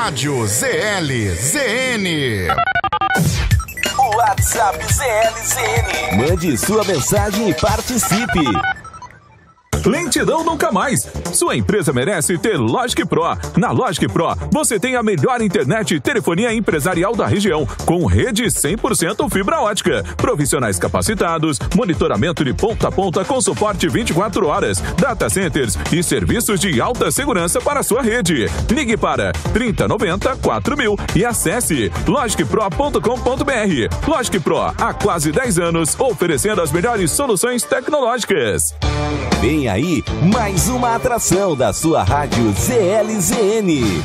Rádio ZLZN. WhatsApp ZLZN. Mande sua mensagem e participe. Lentidão nunca mais. Sua empresa merece ter Logic Pro. Na Logic Pro, você tem a melhor internet e telefonia empresarial da região, com rede 100% fibra ótica, profissionais capacitados, monitoramento de ponta a ponta com suporte 24 horas, data centers e serviços de alta segurança para sua rede. Ligue para 3090 4000 e acesse logicpro.com.br. Logic Pro, há quase 10 anos, oferecendo as melhores soluções tecnológicas. Vem aí mais uma atração da sua rádio ZLZN.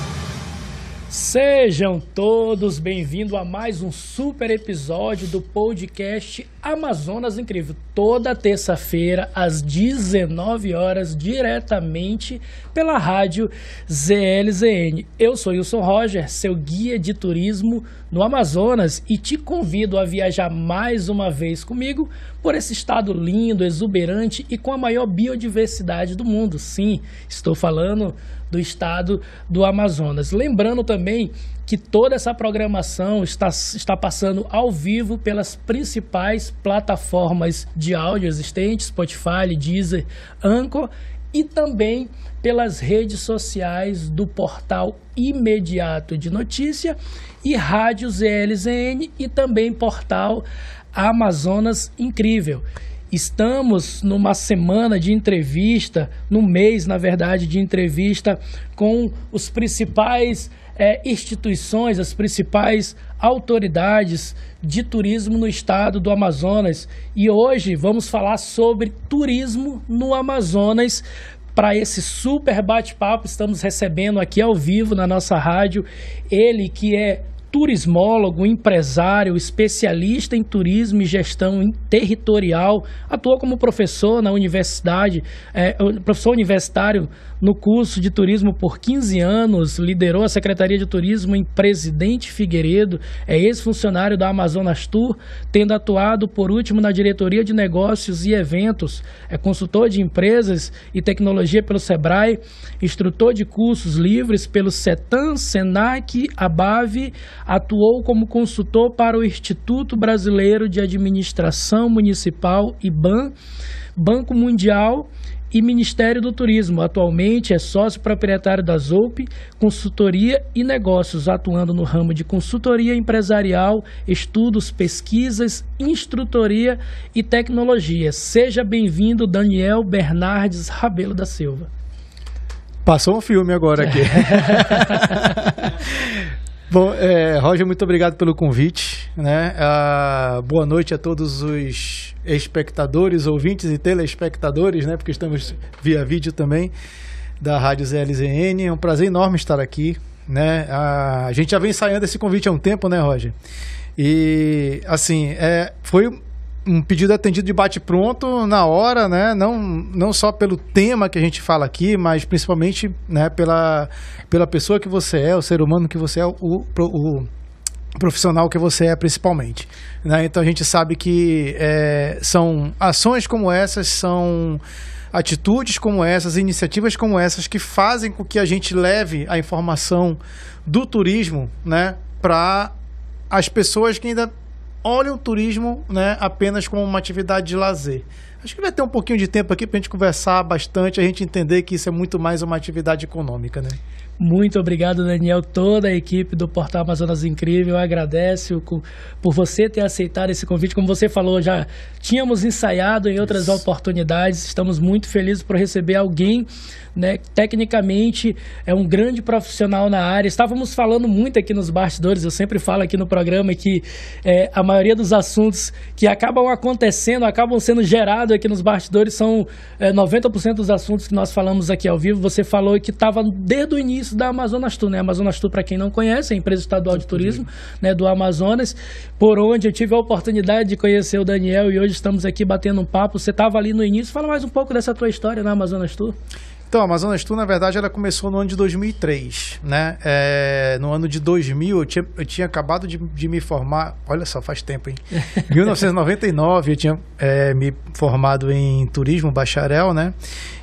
Sejam todos bem-vindos a mais um super episódio do podcast Amazonas Incrível. Toda terça-feira, às 19 horas, diretamente pela rádio ZLZN. Eu sou Wilson Roger, seu guia de turismo no Amazonas, e te convido a viajar mais uma vez comigo por esse estado lindo, exuberante e com a maior biodiversidade do mundo. Sim, estou falando do estado do Amazonas. Lembrando também que toda essa programação está passando ao vivo pelas principais plataformas de áudio existentes, Spotify, Deezer, Anchor, e também pelas redes sociais do portal Imediato de Notícia e Rádio ZLZN e também portal Amazonas Incrível. Estamos numa semana de entrevista, num mês, na verdade, de entrevista com os principais instituições, as principais autoridades de turismo no estado do Amazonas. E hoje vamos falar sobre turismo no Amazonas. Para esse super bate-papo, estamos recebendo aqui ao vivo na nossa rádio ele que é turismólogo, empresário, especialista em turismo e gestão territorial, atuou como professor na universidade, professor universitário no curso de turismo por 15 anos, liderou a Secretaria de Turismo em Presidente Figueiredo, é ex-funcionário da Amazonas Tour, tendo atuado por último na diretoria de negócios e eventos, é consultor de empresas e tecnologia pelo Sebrae, instrutor de cursos livres pelo Setan, Senac, Abave, atuou como consultor para o Instituto Brasileiro de Administração Municipal, IBAM, Banco Mundial e Ministério do Turismo. Atualmente é sócio proprietário da Zoup, consultoria e negócios, atuando no ramo de consultoria empresarial, estudos, pesquisas, instrutoria e tecnologia. Seja bem-vindo, Daniel Bernardes Rabelo da Silva. Passou um filme agora aqui. Bom, Roger, muito obrigado pelo convite, né? Boa noite a todos os espectadores, ouvintes e telespectadores, né? Porque estamos via vídeo também da Rádio ZLZN. É um prazer enorme estar aqui, né? A gente já vem ensaiando esse convite há um tempo, né, Roger? E, assim, foi um pedido atendido de bate-pronto na hora, né? Não só pelo tema que a gente fala aqui, mas principalmente, né, pela pessoa que você é, o ser humano que você é, o profissional que você é principalmente, né? Então a gente sabe que são ações como essas, são atitudes como essas, iniciativas como essas que fazem com que a gente leve a informação do turismo, né, para as pessoas que ainda olha o turismo, né, apenas como uma atividade de lazer. Acho que vai ter um pouquinho de tempo aqui para a gente conversar bastante, a gente entender que isso é muito mais uma atividade econômica, né? Muito obrigado, Daniel. Toda a equipe do Portal Amazonas Incrível agradece por você ter aceitado esse convite. Como você falou, já tínhamos ensaiado em outras oportunidades. Estamos muito felizes por receber alguém, né, tecnicamente é um grande profissional na área. Estávamos falando muito aqui nos bastidores, eu sempre falo aqui no programa que a maioria dos assuntos que acabam acontecendo, acabam sendo gerados aqui nos bastidores, são 90% dos assuntos que nós falamos aqui ao vivo. Você falou que estava desde o início da Amazonas Tour, né? Amazonas Tour, para quem não conhece, é a empresa estadual de turismo, né, do Amazonas, por onde eu tive a oportunidade de conhecer o Daniel e hoje estamos aqui batendo um papo. Você estava ali no início, fala mais um pouco dessa tua história na Amazonas Tour. Então, a Amazonas Tour, na verdade, ela começou no ano de 2003, né? No ano de 2000, eu tinha acabado de me formar, olha só, faz tempo, hein? Em 1999, eu tinha me formado em turismo, bacharel, né?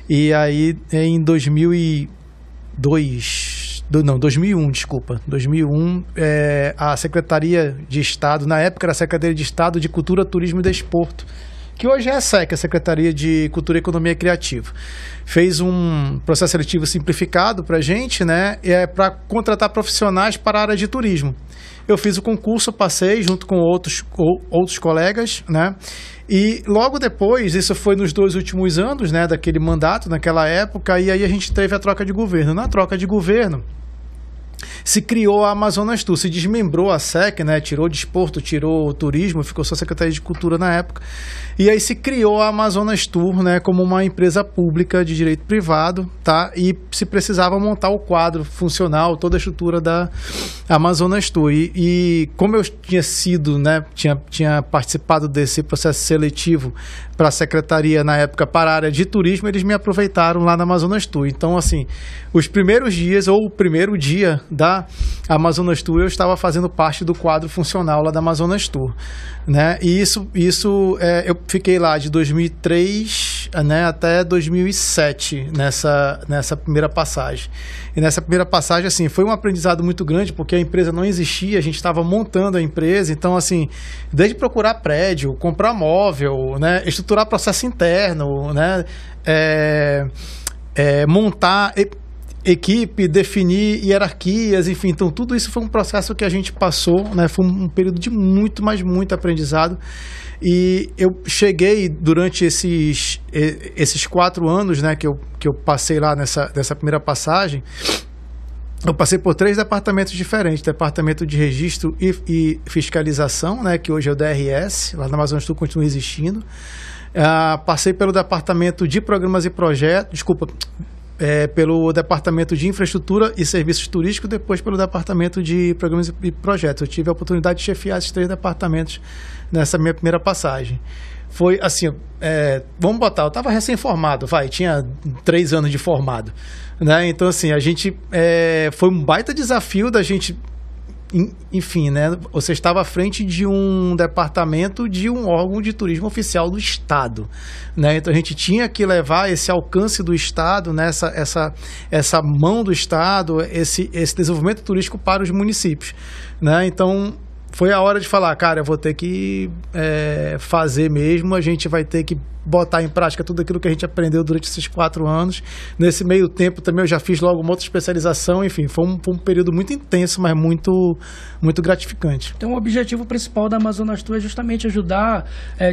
E aí, em 2002, 2001, desculpa. 2001, a Secretaria de Estado, na época era a Secretaria de Estado de Cultura, Turismo e Desporto, que hoje é a SEC, a Secretaria de Cultura e Economia Criativa. Fez um processo seletivo simplificado para a gente, né? Para contratar profissionais para a área de turismo. Eu fiz o concurso, passei junto com outros colegas, né? E logo depois, isso foi nos 2 últimos anos, né, daquele mandato, naquela época, e aí a gente teve a troca de governo. Na troca de governo, se criou a Amazonas Tour, se desmembrou a SEC, né, tirou o desporto, tirou o turismo, ficou só a Secretaria de Cultura na época, e aí se criou a Amazonas Tour, né, como uma empresa pública de direito privado, tá? E se precisava montar o quadro funcional, toda a estrutura da Amazonas Tour. E como eu tinha sido, né, tinha participado desse processo seletivo para a secretaria na época para a área de turismo, eles me aproveitaram lá na Amazonas Tour. Então, assim, os primeiros dias ou o primeiro dia da Amazonas Tour eu estava fazendo parte do quadro funcional lá da Amazonas Tour, né? E isso eu fiquei lá de 2003, né, até 2007 nessa primeira passagem. E nessa primeira passagem, assim, foi um aprendizado muito grande, porque a empresa não existia, a gente estava montando a empresa, então, assim, desde procurar prédio, comprar móvel, né, estruturar processo interno, né, montar equipe, definir hierarquias, enfim, então tudo isso foi um processo que a gente passou, né, foi um período de muito, mas muito aprendizado. E eu cheguei durante esses 4 anos, né, que eu passei lá nessa primeira passagem, eu passei por 3 departamentos diferentes: departamento de registro e fiscalização, né, que hoje é o DRS, lá na Amazonas Tour continua existindo. Passei pelo departamento de programas e projetos, pelo departamento de infraestrutura e serviços turísticos, depois pelo departamento de programas e projetos. Eu tive a oportunidade de chefiar esses 3 departamentos nessa minha primeira passagem. Foi assim, vamos botar, eu estava recém-formado, tinha 3 anos de formado, né? Então, assim, a gente, foi um baita desafio da gente, enfim, né? Você estava à frente de um departamento de um órgão de turismo oficial do Estado, né? Então a gente tinha que levar esse alcance do Estado, né? essa mão do Estado, esse desenvolvimento turístico para os municípios, né? Então foi a hora de falar, cara, eu vou ter que fazer mesmo, a gente vai ter que botar em prática tudo aquilo que a gente aprendeu durante esses 4 anos. Nesse meio tempo também eu já fiz logo uma outra especialização, enfim, foi um período muito intenso, mas muito, muito gratificante. Então o objetivo principal da Amazonas Tour é justamente ajudar,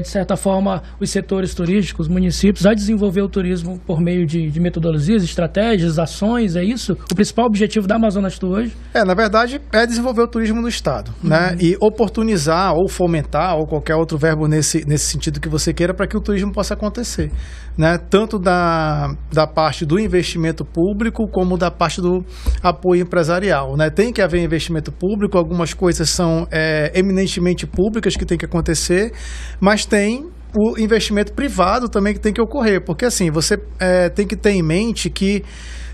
de certa forma, os setores turísticos, os municípios, a desenvolver o turismo por meio de metodologias, estratégias, ações, é isso? O principal objetivo da Amazonas Tour hoje? Na verdade, é desenvolver o turismo no Estado, né? E oportunizar ou fomentar, ou qualquer outro verbo nesse sentido que você queira, para que o turismo possa acontecer, né? Tanto da parte do investimento público como da parte do apoio empresarial, né? Tem que haver investimento público, algumas coisas são eminentemente públicas que tem que acontecer, mas tem o investimento privado também que tem que ocorrer, porque assim, você tem que ter em mente que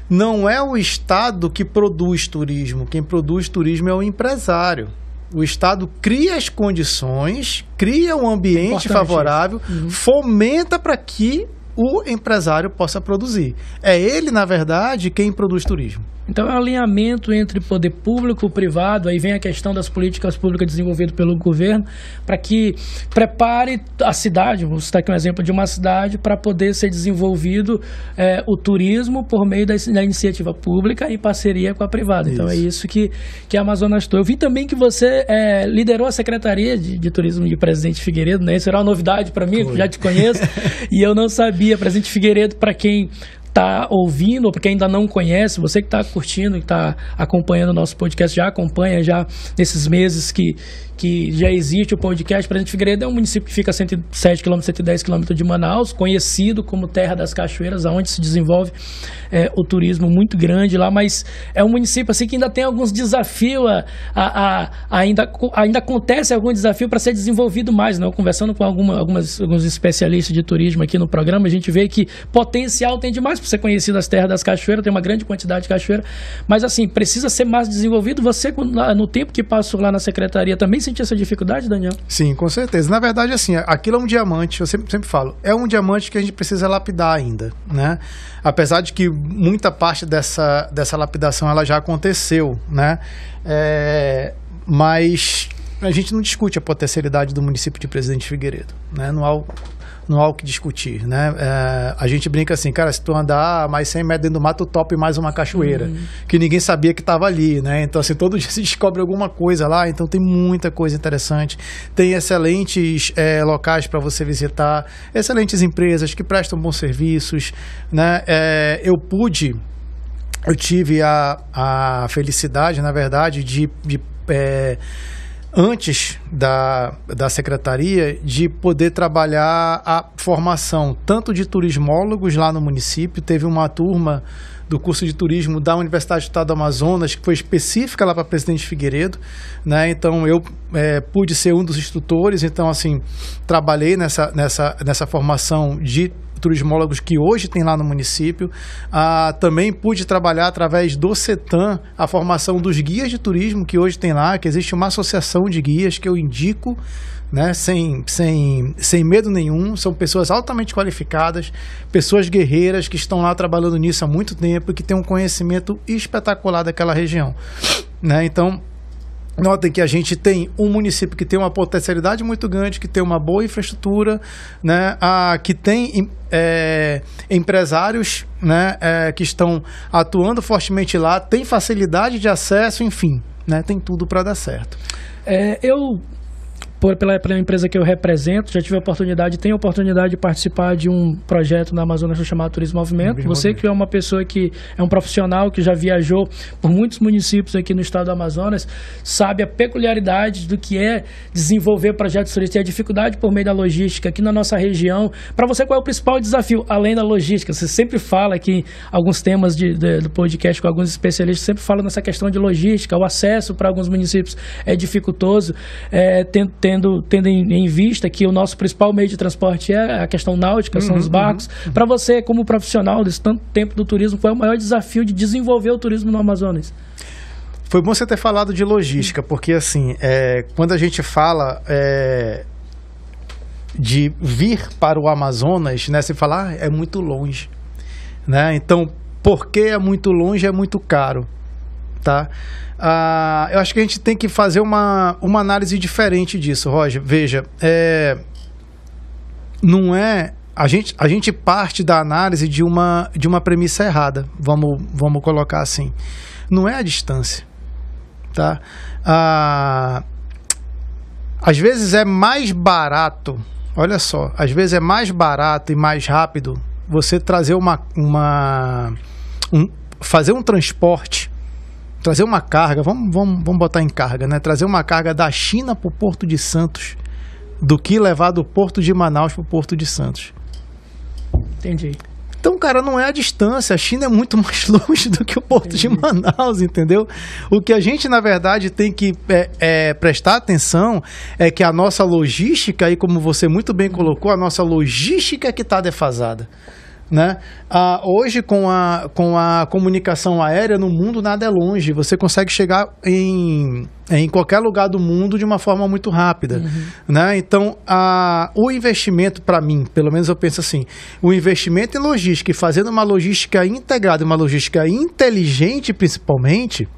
não é o Estado que produz turismo, quem produz turismo é o empresário. O Estado cria as condições, cria um ambiente favorável, fomenta para que o empresário possa produzir. É ele, na verdade, quem produz turismo. Então é um alinhamento entre poder público e privado, aí vem a questão das políticas públicas desenvolvidas pelo governo, para que prepare a cidade, vou citar aqui um exemplo de uma cidade, para poder ser desenvolvido o turismo por meio da iniciativa pública em parceria com a privada. Então é isso que a Amazonas Tour. Eu vi também que você liderou a Secretaria de Turismo de Presidente Figueiredo, né? Isso era uma novidade para mim, já te conheço, e eu não sabia. Presidente Figueiredo, para quem está ouvindo, ou porque ainda não conhece, você que está curtindo, que está acompanhando o nosso podcast, já acompanha já nesses meses que já existe o podcast. Presidente Figueiredo é um município que fica a 107 km, 110 km de Manaus, conhecido como Terra das Cachoeiras, onde se desenvolve o turismo muito grande lá, mas é um município assim que ainda tem alguns desafios, ainda acontece algum desafio para ser desenvolvido mais, né? Conversando com alguns especialistas de turismo aqui no programa, a gente vê que potencial tem demais para ser conhecido as Terras das Cachoeiras, tem uma grande quantidade de cachoeira, mas assim, precisa ser mais desenvolvido. Você, no tempo que passou lá na secretaria, também sentir essa dificuldade, Daniel? Sim, com certeza. Na verdade, assim, aquilo é um diamante, eu sempre falo, é um diamante que a gente precisa lapidar ainda, né? Apesar de que muita parte dessa lapidação ela já aconteceu, né? Mas a gente não discute a potencialidade do município de Presidente Figueiredo, né? Não há o que discutir, né? A gente brinca assim, cara, se tu andar mais 100 metros dentro do mato, tu topa mais uma cachoeira, que ninguém sabia que estava ali, né? Então, assim, todo dia se descobre alguma coisa lá, então tem muita coisa interessante, tem excelentes locais para você visitar, excelentes empresas que prestam bons serviços, né? Eu tive a felicidade, na verdade, de antes da secretaria, de poder trabalhar a formação tanto de turismólogos lá no município. Teve uma turma do curso de turismo da Universidade do Estado do Amazonas que foi específica lá para Presidente Figueiredo, né? Então eu pude ser um dos instrutores, então assim, trabalhei nessa formação de turismólogos que hoje tem lá no município. Também pude trabalhar através do CETAM a formação dos guias de turismo que hoje tem lá, que existe uma associação de guias que eu indico, né, sem medo nenhum. São pessoas altamente qualificadas, pessoas guerreiras que estão lá trabalhando nisso há muito tempo e que têm um conhecimento espetacular daquela região, né? Então, notem que a gente tem um município que tem uma potencialidade muito grande, que tem uma boa infraestrutura, né? Que tem empresários, né? Que estão atuando fortemente lá, tem facilidade de acesso, enfim, né? Tem tudo para dar certo. Pela empresa que eu represento, já tive a oportunidade, tenho a oportunidade de participar de um projeto na Amazonas chamado Turismo Movimento. Você que é uma pessoa que é um profissional que já viajou por muitos municípios aqui no estado do Amazonas, sabe a peculiaridade do que é desenvolver projetos turísticos e a dificuldade por meio da logística aqui na nossa região. Para você, qual é o principal desafio, além da logística? Você sempre fala aqui, alguns temas do podcast com alguns especialistas, sempre falam nessa questão de logística, o acesso para alguns municípios é dificultoso, tendo em vista que o nosso principal meio de transporte é a questão náutica, são os barcos. Para você, como profissional desse tanto tempo do turismo, qual é o maior desafio de desenvolver o turismo no Amazonas? Foi bom você ter falado de logística, porque assim, quando a gente fala de vir para o Amazonas, né, você fala, é muito longe, né? Então, porque é muito longe, é muito caro, tá? Eu acho que a gente tem que fazer uma análise diferente disso, Roger. Veja, não é... A gente parte da análise de uma premissa errada, vamos colocar assim. Não é a distância, tá? Às vezes é mais barato, olha só, às vezes é mais barato e mais rápido você trazer fazer um transporte, trazer uma carga, vamos botar em carga, né? Trazer uma carga da China para o Porto de Santos do que levar do Porto de Manaus para o Porto de Santos. Entendi. Então, cara, não é a distância. A China é muito mais longe do que o Porto de Manaus, entendeu? O que a gente, na verdade, tem que prestar atenção é que a nossa logística, e como você muito bem colocou, a nossa logística que está defasada, né? Hoje, com a comunicação aérea no mundo, nada é longe. Você consegue chegar em qualquer lugar do mundo de uma forma muito rápida, né? Então, o investimento, para mim, pelo menos eu penso assim, o investimento em logística e fazendo uma logística integrada, uma logística inteligente, principalmente,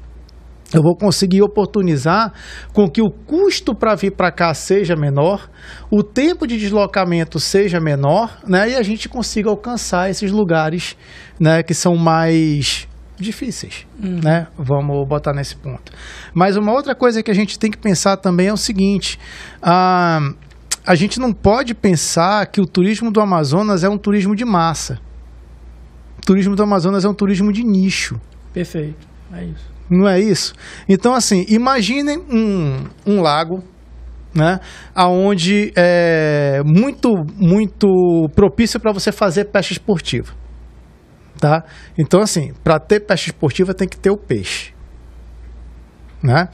eu vou conseguir oportunizar com que o custo para vir para cá seja menor, o tempo de deslocamento seja menor, né? E a gente consiga alcançar esses lugares, né, que são mais difíceis, né? Vamos botar nesse ponto. Mas uma outra coisa que a gente tem que pensar também é o seguinte: a gente não pode pensar que o turismo do Amazonas é um turismo de massa. O turismo do Amazonas é um turismo de nicho. Perfeito, é isso. Não é isso? Então, assim, imaginem um lago, né, onde é muito propício para você fazer pesca esportiva, tá? Então, assim, para ter pesca esportiva tem que ter o peixe, né?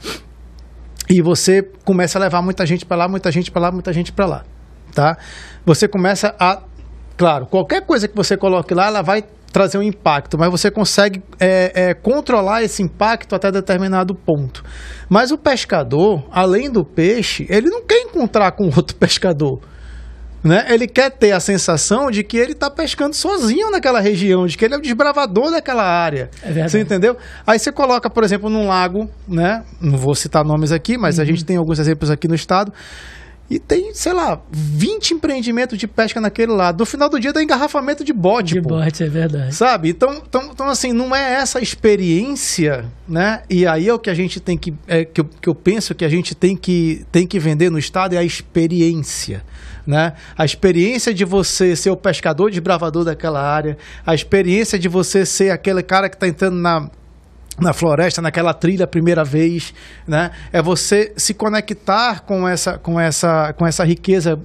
E você começa a levar muita gente para lá, muita gente para lá, muita gente para lá, tá? Você começa a... Claro, qualquer coisa que você coloque lá, ela vai trazer um impacto, mas você consegue controlar esse impacto até determinado ponto. Mas o pescador, além do peixe, ele não quer encontrar com outro pescador. Né? Ele quer ter a sensação de que ele está pescando sozinho naquela região, de que ele é o desbravador daquela área. É verdade. Você entendeu? Aí você coloca, por exemplo, num lago, né? Não vou citar nomes aqui, mas a gente tem alguns exemplos aqui no estado. E tem, sei lá, 20 empreendimentos de pesca naquele lado. No final do dia dá engarrafamento de bote. De bote, é verdade. Sabe? Então, assim, não é essa experiência, né? E aí é o que a gente tem que... que eu penso que a gente tem que vender no estado é a experiência. Né? A experiência de você ser o pescador desbravador daquela área, a experiência de você ser aquele cara que está entrando na floresta, naquela trilha a primeira vez, né? É você se conectar com essa riqueza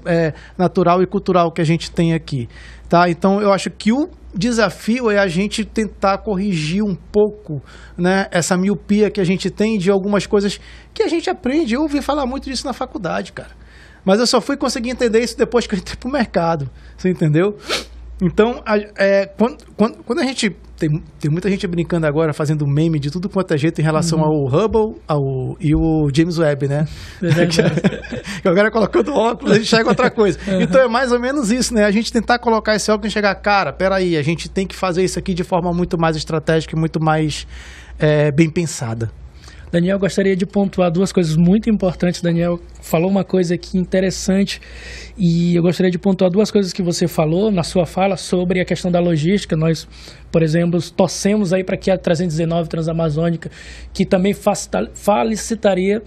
natural e cultural que a gente tem aqui, tá? Então eu acho que o desafio é a gente tentar corrigir um pouco, né, essa miopia que a gente tem de algumas coisas que a gente aprende. Eu ouvi falar muito disso na faculdade, cara. Mas eu só fui conseguir entender isso depois que eu entrei pro mercado. Você entendeu? Então, quando a gente... Tem muita gente brincando agora, fazendo meme de tudo quanto é jeito em relação ao Hubble e o James Webb, né? Que o cara colocando óculos, a gente enxerga outra coisa. Então é mais ou menos isso, né? A gente tentar colocar esse óculos e enxergar, cara, peraí, a gente tem que fazer isso aqui de forma muito mais estratégica e muito mais bem pensada. Daniel, gostaria de pontuar duas coisas muito importantes. Daniel falou uma coisa aqui interessante e eu gostaria de pontuar duas coisas que você falou na sua fala sobre a questão da logística. Nós, por exemplo, torcemos aí para que a 319 Transamazônica, que também facilitaria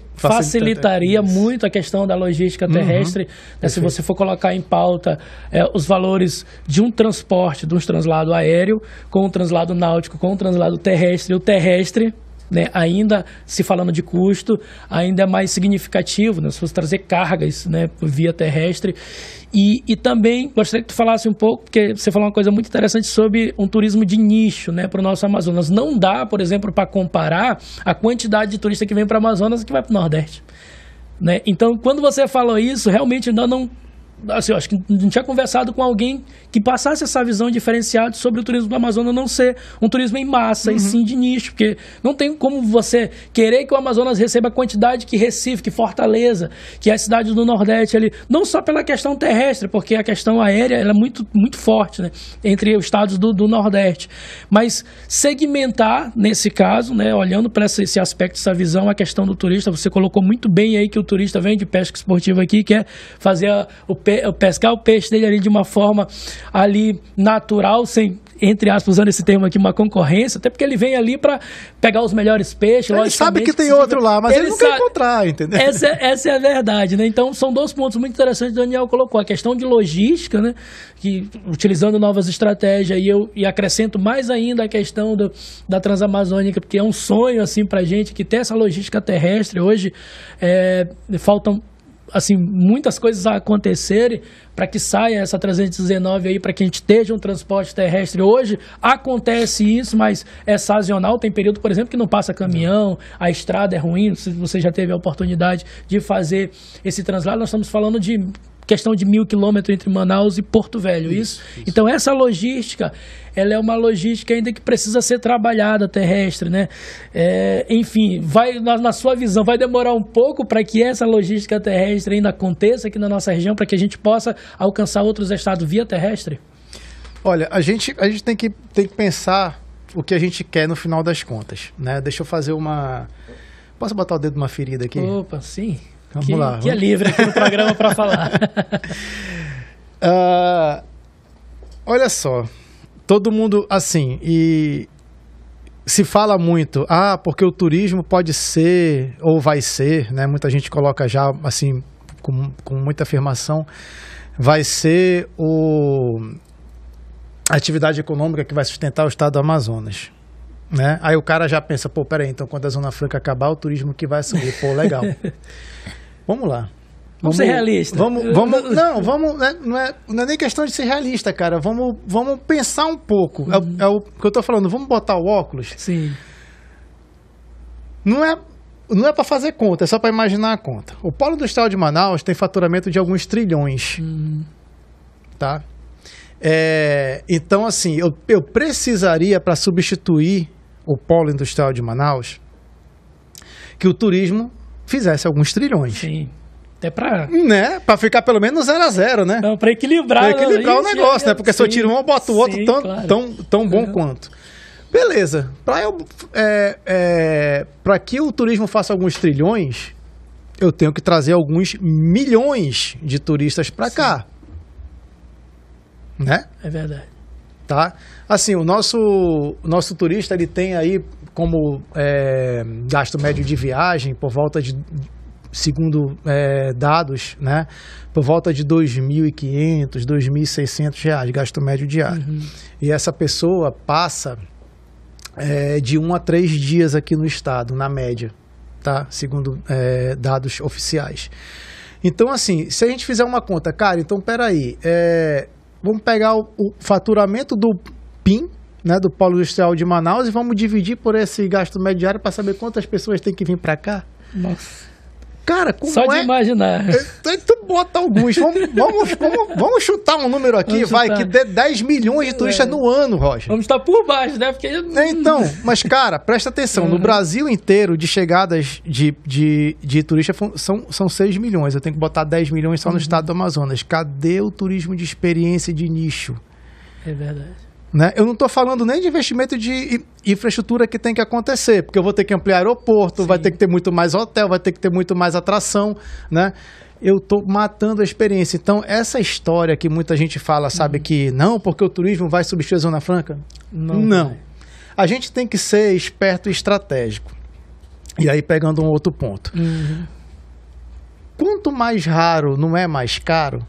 muito a questão da logística terrestre, né, se você for colocar em pauta os valores de um transporte, de um translado aéreo, com o translado náutico, com o translado terrestre, o terrestre, né, ainda se falando de custo, ainda é mais significativo, né, se fosse trazer cargas, né, via terrestre. E também gostaria que tu falasse um pouco, porque você falou uma coisa muito interessante sobre um turismo de nicho, né, para o nosso Amazonas. Não dá, por exemplo, para comparar a quantidade de turista que vem para o Amazonas e que vai para o Nordeste, né? Então, quando você falou isso, realmente ainda não... Assim, eu acho que não tinha conversado com alguém que passasse essa visão diferenciada sobre o turismo do Amazonas não ser um turismo em massa, e sim de nicho, porque não tem como você querer que o Amazonas receba a quantidade que Recife, que Fortaleza, que as cidades do Nordeste ali, não só pela questão terrestre, porque a questão aérea ela é muito, muito forte, né, entre os estados do Nordeste, mas segmentar nesse caso, né, olhando para esse aspecto, essa visão, a questão do turista. Você colocou muito bem aí que o turista vem de pesca esportiva aqui, quer fazer pescar o peixe dele ali de uma forma ali natural, sem, entre aspas, usando esse termo aqui, uma concorrência, até porque ele vem ali para pegar os melhores peixes. Ele sabe que tem outro lá, mas ele não quer encontrar, entendeu? Essa é a verdade, né? Então, são dois pontos muito interessantes que o Daniel colocou. A questão de logística, né? Que, utilizando novas estratégias, e acrescento mais ainda a questão da Transamazônica, porque é um sonho, assim, pra gente, que ter essa logística terrestre. Hoje, faltam, assim, muitas coisas a acontecerem para que saia essa 319 aí, para que a gente esteja um transporte terrestre. Hoje acontece isso, mas é sazonal. Tem período, por exemplo, que não passa caminhão, a estrada é ruim. Se você já teve a oportunidade de fazer esse translado, nós estamos falando de questão de 1.000 quilômetros entre Manaus e Porto Velho, isso. Então essa logística, ela é uma logística ainda que precisa ser trabalhada, terrestre, né? Enfim, vai, na sua visão, vai demorar um pouco para que essa logística terrestre ainda aconteça aqui na nossa região, para que a gente possa alcançar outros estados via terrestre? Olha, a gente tem que pensar o que a gente quer no final das contas, né? Deixa eu fazer uma... Posso botar o dedo numa ferida aqui? Opa, sim. Vamos lá. Que é livre aqui no programa para falar. Olha só, todo mundo assim, e se fala muito, porque o turismo pode ser ou vai ser, né? Muita gente coloca já assim com muita afirmação, vai ser a atividade econômica que vai sustentar o estado do Amazonas. Né? Aí o cara já pensa, peraí, então quando a Zona Franca acabar, o turismo que vai subir, legal. Vamos lá. Vamos ser realistas. Não é nem questão de ser realista, cara. Vamos pensar um pouco. É o que eu tô falando, vamos botar o óculos. Sim. Não é para fazer conta, é só para imaginar a conta. O Polo Industrial de Manaus tem faturamento de alguns trilhões. Tá? Então, assim, eu precisaria, para substituir o polo industrial de Manaus, que o turismo fizesse alguns trilhões. Sim. Até para... Né? Para ficar pelo menos 0 a 0, né? Não, para equilibrar. Pra equilibrar o negócio, né? Porque se eu tiro um, eu boto o outro tão bom quanto. Beleza. Para que o turismo faça alguns trilhões, eu tenho que trazer alguns milhões de turistas para cá. Né? É verdade. Tá? Assim, o nosso turista, ele tem aí como gasto médio de viagem por volta de, segundo dados, né, por volta de R$ 2.500, R$ 2.600 gasto médio diário. E essa pessoa passa de 1 a 3 dias aqui no estado, na média, tá? Segundo dados oficiais. Então, assim, se a gente fizer uma conta, cara, então peraí, vamos pegar o faturamento do PIM, né, do Polo Industrial de Manaus, e vamos dividir por esse gasto médio diário para saber quantas pessoas tem que vir para cá. Nossa. Cara, como só de imaginar. Tu bota alguns. Vamos chutar um número aqui, que dê 10 milhões de turistas no ano, Roger. Vamos estar por baixo, né? Porque... Então, mas cara, presta atenção. No Brasil inteiro, de chegadas de turistas são 6 milhões. Eu tenho que botar 10 milhões só no estado do Amazonas. Cadê o turismo de experiência de nicho? É verdade. Né? Eu não estou falando nem de investimento de infraestrutura que tem que acontecer, porque eu vou ter que ampliar aeroporto, vai ter que ter muito mais hotel, vai ter que ter muito mais atração, né? Eu estou matando a experiência. Então, essa história que muita gente fala, sabe, que não, porque o turismo vai substituir a Zona Franca? Não. A gente tem que ser esperto e estratégico. E aí, pegando um outro ponto. Quanto mais raro não é mais caro?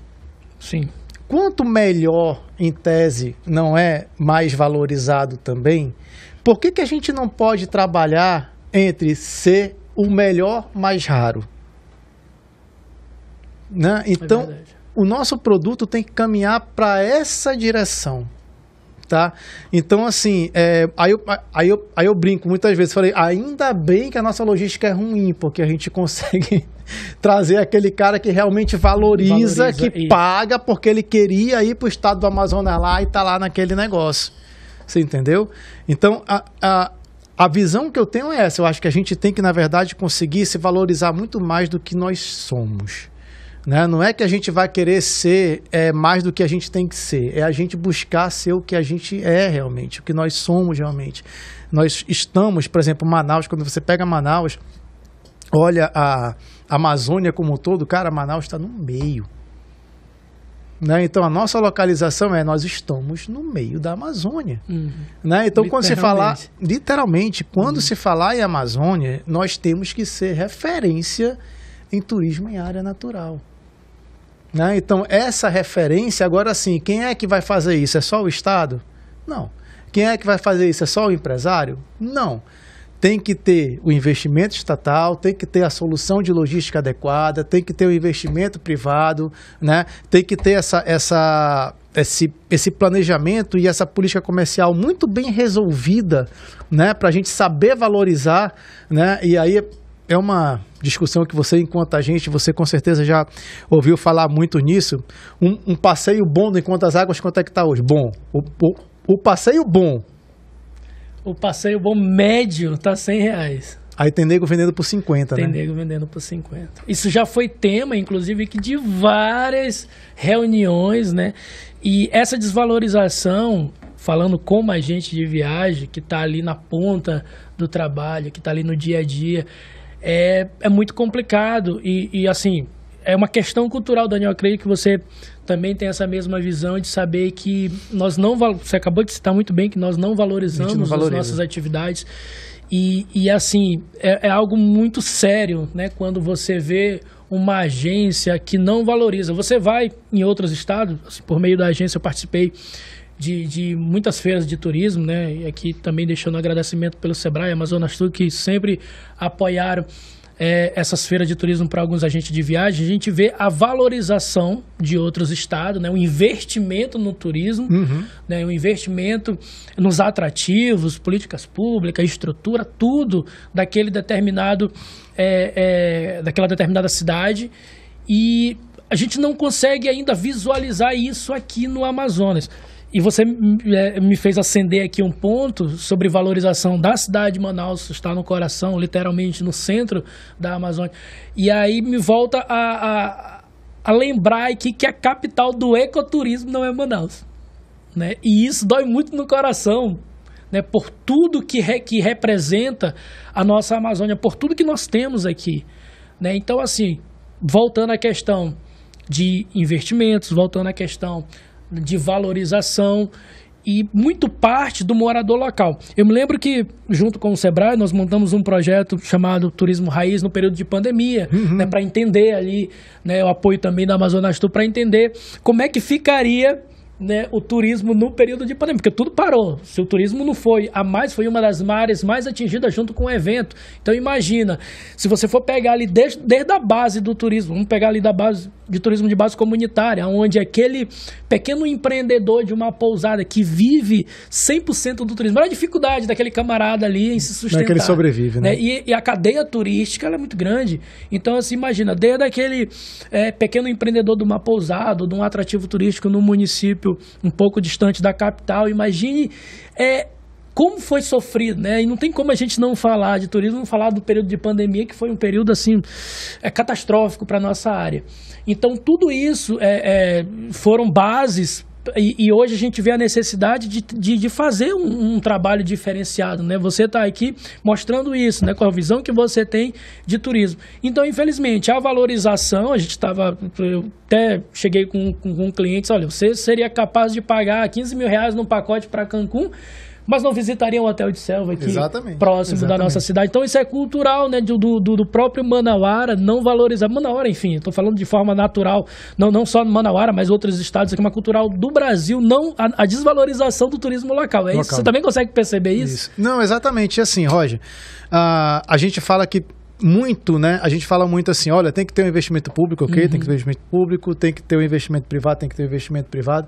Sim. Quanto melhor, em tese, não é mais valorizado também? Por que a gente não pode trabalhar entre ser o melhor mais raro? Né? Então, o nosso produto tem que caminhar para essa direção. Tá? Então, assim, aí eu brinco muitas vezes, falei, ainda bem que a nossa logística é ruim, porque a gente consegue trazer aquele cara que realmente valoriza que isso. Paga porque ele queria ir para o estado do Amazonas lá e tá lá naquele negócio. Você entendeu? Então, a visão que eu tenho é essa. Eu acho que a gente tem que, na verdade, conseguir se valorizar muito mais do que nós somos. Né? Não é que a gente vai querer ser mais do que a gente tem que ser. É a gente buscar ser o que a gente é realmente, o que nós somos realmente. Nós estamos, por exemplo, Manaus, quando você pega Manaus, olha a Amazônia como um todo, cara, Manaus está no meio. Né? Então, a nossa localização nós estamos no meio da Amazônia. Né? Então, quando se falar, literalmente, quando se falar em Amazônia, nós temos que ser referência em turismo em área natural. Né? Então, essa referência, agora sim, quem é que vai fazer isso? É só o Estado? Não. Quem é que vai fazer isso? É só o empresário? Não. Tem que ter o investimento estatal, tem que ter a solução de logística adequada, tem que ter o investimento privado, né? Tem que ter esse planejamento e essa política comercial muito bem resolvida, né? Para a gente saber valorizar, né? E aí é uma discussão que você, enquanto agente, você com certeza já ouviu falar muito nisso. Um passeio bom do Enquanto as Águas, quanto é que está hoje? Bom. O passeio bom. O passeio bom médio está R$100. Aí tem nego vendendo por 50, né? Tem nego vendendo por 50. Isso já foi tema, inclusive, de várias reuniões, né? E essa desvalorização, falando como agente de viagem, que está ali na ponta do trabalho, que está ali no dia a dia, é muito complicado e assim, é uma questão cultural, Daniel. Eu acredito que você também tem essa mesma visão de saber que nós não... Você acabou de citar muito bem que nós não valorizamos as nossas atividades e assim, é algo muito sério, né? Quando você vê uma agência que não valoriza. Você vai em outros estados, assim, por meio da agência eu participei de muitas feiras de turismo, né? E aqui também deixando um agradecimento pelo Sebrae, Amazonas Tour, que sempre apoiaram essas feiras de turismo para alguns agentes de viagem. A gente vê a valorização de outros estados, né? O investimento no turismo, né? O investimento nos atrativos, políticas públicas, estrutura, tudo daquele daquela determinada cidade. E a gente não consegue ainda visualizar isso aqui no Amazonas. E você me fez acender aqui um ponto sobre valorização da cidade de Manaus, está no coração, literalmente no centro da Amazônia. E aí me volta a lembrar aqui que a capital do ecoturismo não é Manaus, né? E isso dói muito no coração, né? Por tudo que representa a nossa Amazônia, por tudo que nós temos aqui, né? Então, assim, voltando à questão de investimentos, voltando à questão de valorização e muito parte do morador local. Eu me lembro que, junto com o Sebrae, nós montamos um projeto chamado Turismo Raiz no período de pandemia, né, para entender ali, né, o apoio também da Amazonas Tour, para entender como é que ficaria, né, o turismo no período de pandemia, porque tudo parou. Se o turismo não foi foi uma das áreas mais atingidas junto com o evento. Então imagina, se você for pegar ali desde a base do turismo, vamos pegar ali da base de turismo de base comunitária, onde aquele pequeno empreendedor de uma pousada que vive 100% do turismo, olha a dificuldade daquele camarada ali em se sustentar. Não é que ele sobrevive, né? E a cadeia turística ela é muito grande. Então, assim, imagina, desde aquele pequeno empreendedor de uma pousada, de um atrativo turístico no município um pouco distante da capital, imagine como foi sofrido, né? E não tem como a gente não falar de turismo, não falar do período de pandemia, que foi um período, assim, catastrófico para a nossa área. Então, tudo isso foram bases, e hoje a gente vê a necessidade de fazer um trabalho diferenciado, né? Você está aqui mostrando isso, né? Com a visão que você tem de turismo. Então, infelizmente, a valorização, eu até cheguei com clientes, olha, você seria capaz de pagar R$15 mil num pacote para Cancún, mas não visitariam um hotel de selva aqui próximo da nossa cidade. Então isso é cultural, né, do próprio Manauara, não valorizar. Manauara, enfim, estou falando de forma natural, não só no Manauara, mas outros estados aqui, uma cultural do Brasil, não a desvalorização do turismo local. Isso? Você também consegue perceber isso? Não, exatamente. Assim, Roger, a gente fala que muito, né? A gente fala muito assim, olha, tem que ter um investimento público, ok? Tem que ter um investimento público, tem que ter um investimento privado, tem que ter um investimento privado.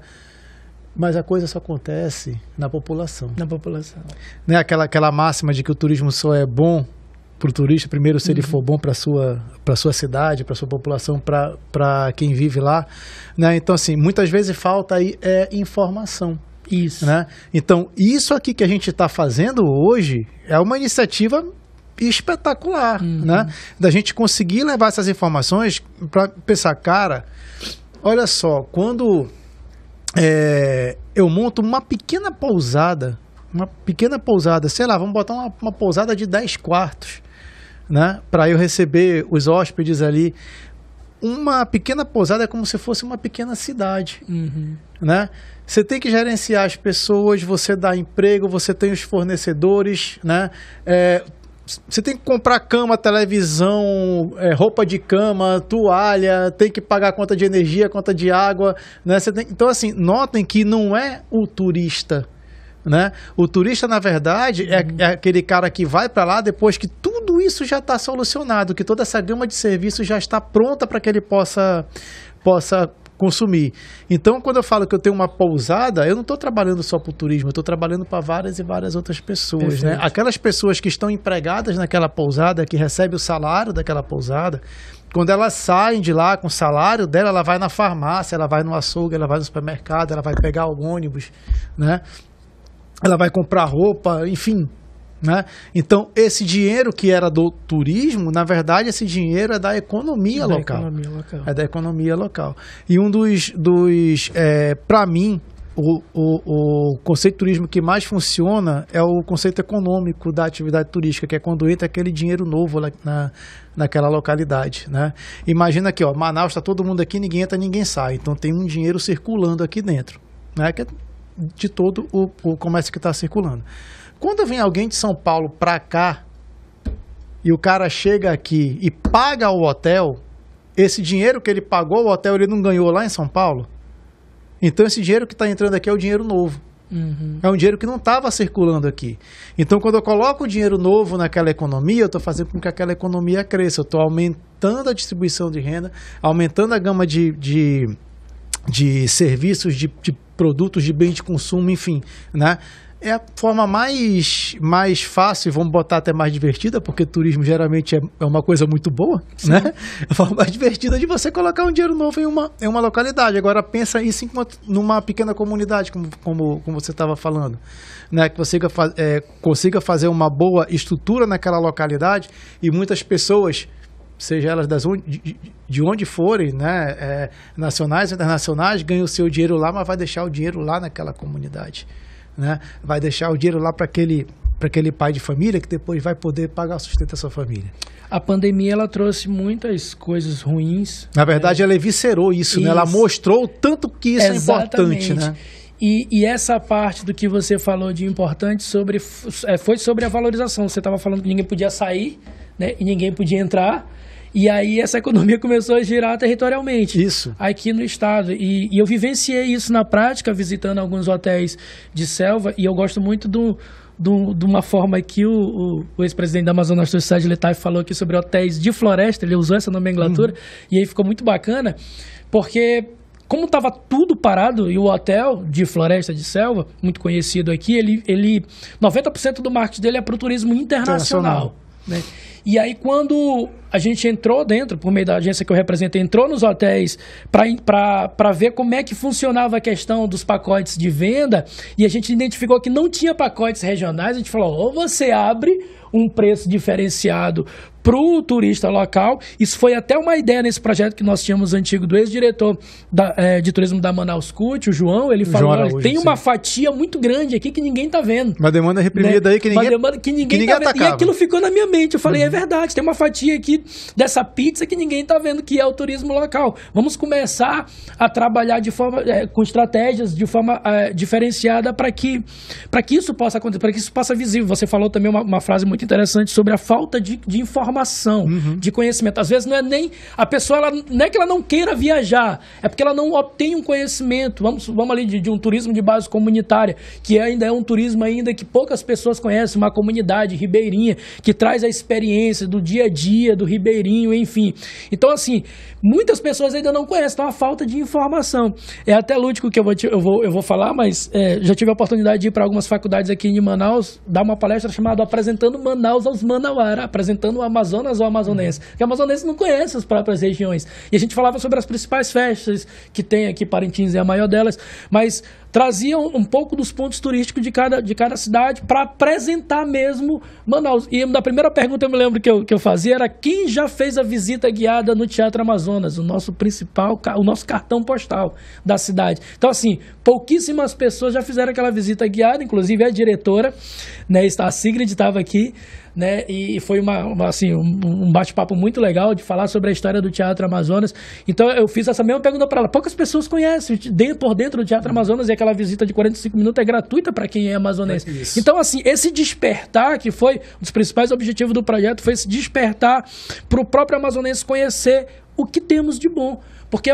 Mas a coisa só acontece na população. Na população. Né? Aquela máxima de que o turismo só é bom para o turista, primeiro se ele for bom para a sua cidade, para a sua população, para quem vive lá. Né? Então, assim, muitas vezes falta aí informação. Isso. Né? Então, isso aqui que a gente está fazendo hoje é uma iniciativa espetacular, né? Da gente conseguir levar essas informações para pensar, cara, olha só, quando eu monto uma pequena pousada, sei lá, vamos botar uma pousada de 10 quartos, né, para eu receber os hóspedes ali. Uma pequena pousada é como se fosse uma pequena cidade, né? Você tem que gerenciar as pessoas, você dá emprego, você tem os fornecedores, né? Você tem que comprar cama, televisão, roupa de cama, toalha, tem que pagar conta de energia, conta de água, né? Então, assim, notem que não é o turista, né? O turista, na verdade, é aquele cara que vai para lá depois que tudo isso já está solucionado, que toda essa gama de serviços já está pronta para que ele possa consumir. Então, quando eu falo que eu tenho uma pousada, eu não estou trabalhando só para o turismo, eu estou trabalhando para várias e várias outras pessoas, né? Aquelas pessoas que estão empregadas naquela pousada, que recebem o salário daquela pousada, quando elas saem de lá com o salário dela, ela vai na farmácia, ela vai no açougue, ela vai no supermercado, ela vai pegar o ônibus, né? Ela vai comprar roupa, enfim, né? Então, esse dinheiro que era do turismo, na verdade, esse dinheiro é da economia local. É da economia local. E um para mim, o conceito de turismo que mais funciona é o conceito econômico da atividade turística, que é quando entra aquele dinheiro novo naquela localidade, né? Imagina aqui, ó, Manaus, está todo mundo aqui, ninguém entra, ninguém sai. Então, tem um dinheiro circulando aqui dentro, né? Que é de todo o comércio que está circulando. Quando vem alguém de São Paulo para cá e o cara chega aqui e paga o hotel, esse dinheiro que ele pagou o hotel ele não ganhou lá em São Paulo? Então esse dinheiro que está entrando aqui é o dinheiro novo. É um dinheiro que não estava circulando aqui. Então quando eu coloco o dinheiro novo naquela economia, eu estou fazendo com que aquela economia cresça. Eu estou aumentando a distribuição de renda, aumentando a gama de serviços, de produtos de bem de consumo, enfim, né? É a forma mais fácil, vamos botar até mais divertida, porque turismo geralmente é uma coisa muito boa, né? A forma mais divertida de você colocar um dinheiro novo em uma localidade. Agora pensa isso numa pequena comunidade, como você estava falando, né? Que você consiga fazer uma boa estrutura naquela localidade e muitas pessoas, seja elas de onde forem, né? Nacionais, internacionais, ganham o seu dinheiro lá, mas vai deixar o dinheiro lá naquela comunidade. Né? Vai deixar o dinheiro lá para aquele pai de família que depois vai poder pagar o sustento da sua família. A pandemia ela trouxe muitas coisas ruins. Na verdade, ela eviscerou isso, né? Ela mostrou o tanto que isso Exatamente. É importante, né? E essa parte do que você falou de importante foi sobre a valorização. Você estava falando que ninguém podia sair, né? E ninguém podia entrar. E aí essa economia começou a girar territorialmente. Isso. Aqui no estado. E eu vivenciei isso na prática, visitando alguns hotéis de selva. E eu gosto muito de uma forma que o ex-presidente da Amazonas Sociedade Letai falou aqui sobre hotéis de floresta. Ele usou essa nomenclatura. E aí ficou muito bacana, porque como estava tudo parado, e o hotel de floresta de selva, muito conhecido aqui, 90% do marketing dele é para o turismo internacional. Né? E aí quando a gente entrou dentro, por meio da agência que eu represento, entrou nos hotéis para ver como é que funcionava a questão dos pacotes de venda, e a gente identificou que não tinha pacotes regionais. A gente falou, ou você abre um preço diferenciado para o turista local. Isso foi até uma ideia nesse projeto que nós tínhamos antigo do ex-diretor de turismo da Manaus CUT, o João. Ele falou, olha, tem uma fatia muito grande aqui que ninguém está vendo. Uma demanda reprimida, né? Aí que ninguém tá vendo. E aquilo ficou na minha mente. Eu falei, é verdade, tem uma fatia aqui dessa pizza que ninguém está vendo, que é o turismo local. Vamos começar a trabalhar de forma, com estratégias de forma diferenciada para que isso possa acontecer, para que isso possa visível. Você falou também uma frase muito interessante sobre a falta de informação, de conhecimento. Às vezes não é nem a pessoa, não é que ela não queira viajar, é porque ela não obtém um conhecimento. Vamos ali de um turismo de base comunitária, que ainda é um turismo ainda que poucas pessoas conhecem, uma comunidade ribeirinha que traz a experiência do dia a dia do ribeirinho, enfim. Então, assim, muitas pessoas ainda não conhecem, então a falta de informação. É até lúdico que eu vou falar, mas já tive a oportunidade de ir para algumas faculdades aqui em Manaus, dar uma palestra chamada Apresentando Manaus aos Manauara, apresentando o Amazonas ao amazonense, que o amazonense não conhece as próprias regiões. E a gente falava sobre as principais festas que tem aqui, Parintins é a maior delas, mas trazia um pouco dos pontos turísticos de cada cidade para apresentar mesmo Manaus. E da primeira pergunta eu me lembro que eu fazia era quem já fez a visita guiada no Teatro Amazonas, o nosso cartão postal da cidade. Então, assim, pouquíssimas pessoas já fizeram aquela visita guiada, inclusive a diretora, né, a Sigrid estava aqui, né, e foi um bate-papo muito legal de falar sobre a história do Teatro Amazonas. Então eu fiz essa mesma pergunta para ela. Poucas pessoas conhecem por dentro do Teatro Amazonas, e aquela visita de 45 minutos é gratuita para quem é amazonense. Então, assim, esse despertar, que foi um dos principais objetivos do projeto, foi esse despertar para o próprio amazonense conhecer o que temos de bom. Porque